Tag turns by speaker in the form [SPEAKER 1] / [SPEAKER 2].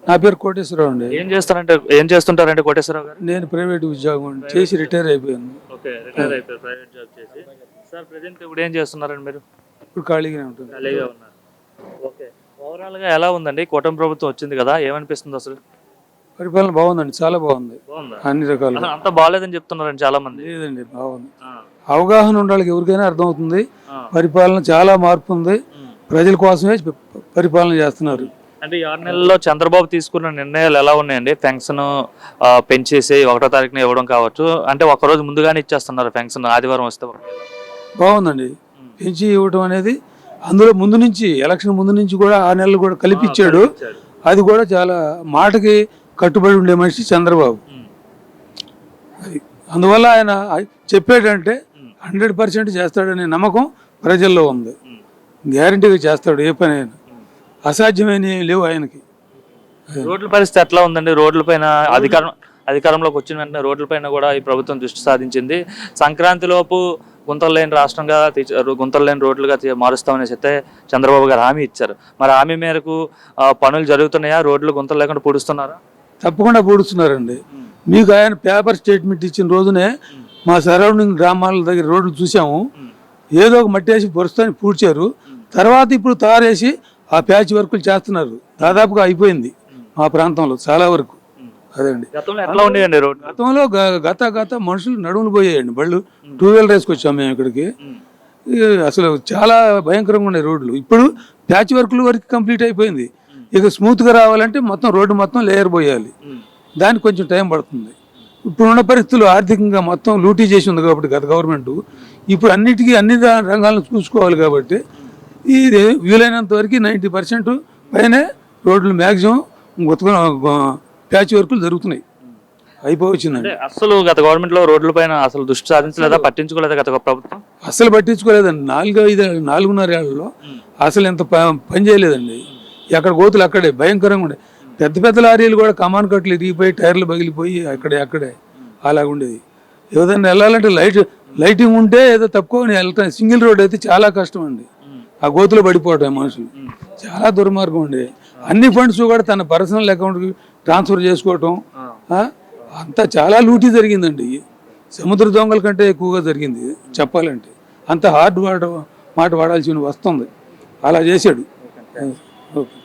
[SPEAKER 1] నా పేరు కోటేశ్వరరావు అండి.
[SPEAKER 2] ఏం చేస్తుంటారంటే కోటేశ్వరరావు గారు?
[SPEAKER 1] నేను ప్రైవేట్ ఉద్యోగం చేసి రిటైర్ అయిపోయాను.
[SPEAKER 2] ఓకే, రిటైర్ అయిపోయారు ప్రైవేట్ జాబ్ చేసి. సార్ ప్రెజెంట్ ఇప్పుడు ఏం చేస్తున్నారండి మీరు?
[SPEAKER 1] ఇప్పుడు ఖాళీగానే ఉంటుంది.
[SPEAKER 2] ఖాళీగా ఉన్నారు. ఓకే, ఓవరాల్ గా ఎలా ఉందండి? కూటమి ప్రభుత్వం వచ్చింది కదా, ఏమనిపిస్తుంది అసలు?
[SPEAKER 1] పరిపాలన బాగుందండి, చాలా బాగుంది. అన్ని రకాలుగా.
[SPEAKER 2] అంత బాగాలేదని చెప్తున్నారండి చాలా మంది.
[SPEAKER 1] లేదండి, బాగుంది. అవగాహన ఉండాలి, ఎవరికైనా అర్థమవుతుంది. పరిపాలన చాలా మార్పు ఉంది. ప్రజల కోసమే పరిపాలన చేస్తున్నారు.
[SPEAKER 2] అంటే 6 నెలల్లో చంద్రబాబు తీసుకున్న నిర్ణయాలు ఎలా ఉన్నాయండి? పెన్షన్ పెంచేసి 1వ తారీఖున ఇవ్వడం కావచ్చు, అంటే ఒకరోజు ముందుగానే ఇచ్చేస్తున్నారు పెన్షన్, ఆదివారం వస్తే.
[SPEAKER 1] బాగుందండి, పెంచి ఇవ్వడం అనేది. అందులో ముందు నుంచి ఎలక్షన్ ముందు నుంచి కూడా 6 నెలలు కూడా కలిపిచ్చాడు. అది కూడా చాలా మాటకి కట్టుబడి ఉండే మనిషి చంద్రబాబు. అందువల్ల ఆయన చెప్పాడంటే 100% చేస్తాడనే నమ్మకం ప్రజల్లో ఉంది. గ్యారంటీగా చేస్తాడు ఏ పని అయినా. అసాధ్యమైన లేవు ఆయనకి.
[SPEAKER 2] రోడ్ల పరిస్థితి ఎట్లా ఉందండి? రోడ్లపైన అధికారంలోకి వచ్చిన వెంటనే రోడ్లపైన కూడా ఈ ప్రభుత్వం దృష్టి సాధించింది. సంక్రాంతి లోపు గుంతలు లేని రాష్ట్రంగా, గుంతలు లేని రోడ్లుగా మారుస్తామనేసి అయితే చంద్రబాబు గారు హామీ ఇచ్చారు. మరి హామీ మేరకు పనులు జరుగుతున్నాయా? రోడ్లు గుంతలు లేకుండా పూడుస్తున్నారా?
[SPEAKER 1] తప్పకుండా పూడుస్తున్నారండి. మీకు ఆయన పేపర్ స్టేట్మెంట్ ఇచ్చిన రోజునే మా సరౌండింగ్ గ్రామాల దగ్గర రోడ్లు చూసాము. ఏదో ఒక మట్టి వేసి పొరుస్తాన్ని పూడ్చారు. తర్వాత ఇప్పుడు తారేసి ఆ ప్యాచ్ వర్కులు చేస్తున్నారు. దాదాపుగా అయిపోయింది మా ప్రాంతంలో చాలా వరకు. అదండి. గతంలో గత మనుషులు నడుములు పోయాయండి, బళ్ళు 2 వీలర్ వేసుకొచ్చాము మేము ఇక్కడికి. అసలు చాలా భయంకరంగా ఉన్నాయి రోడ్లు. ఇప్పుడు ప్యాచ్ వర్కులు వరకు కంప్లీట్ అయిపోయింది. ఇక స్మూత్గా రావాలంటే మొత్తం రోడ్డు మొత్తం లేయర్ పోయాలి. దానికి కొంచెం టైం పడుతుంది. ఇప్పుడున్న పరిస్థితులు ఆర్థికంగా మొత్తం లూటీ చేసి ఉంది కాబట్టి గత గవర్నమెంట్ ఇప్పుడు అన్నిటికీ అన్ని రంగాలను చూసుకోవాలి కాబట్టి ఇది వీలైనంత వరకు 90% పైనే రోడ్లు మ్యాక్సిమం ప్యాచ్ వర్కులు జరుగుతున్నాయి. అయిపోవచ్చిందండి.
[SPEAKER 2] అసలు గత గవర్నమెంట్ లో రోడ్ల పైన అసలు దృష్టి సాధించలేదా, పట్టించుకోలేదా గత ప్రభుత్వం?
[SPEAKER 1] అసలు పట్టించుకోలేదండి. 4-5 ఏళ్లలో అసలు ఎంత పని చేయలేదండి. ఎక్కడ గోతులు అక్కడే భయంకరంగా ఉండే. పెద్ద పెద్ద లారీలు కూడా కమాన్ కట్లు ఇరిగిపోయి టైర్లు పగిలిపోయి అక్కడే అలాగుండేది. ఏదైనా వెళ్ళాలంటే లైటింగ్ ఉంటే ఏదో తప్పుకొని వెళ్తాం. సింగిల్ రోడ్ అయితే చాలా కష్టం అండి. ఆ గోతులో పడిపోవటం మనుషులు చాలా దుర్మార్గం ఉండే. అన్ని ఫండ్స్ కూడా తన పర్సనల్ అకౌంట్కి ట్రాన్స్ఫర్ చేసుకోవటం అంతా చాలా లూటీ జరిగిందండి. సముద్ర దొంగల కంటే ఎక్కువగా జరిగింది చెప్పాలంటే. అంత హార్డ్ మాట వాడాల్సి వస్తుంది. అలా చేశాడు. ఓకే.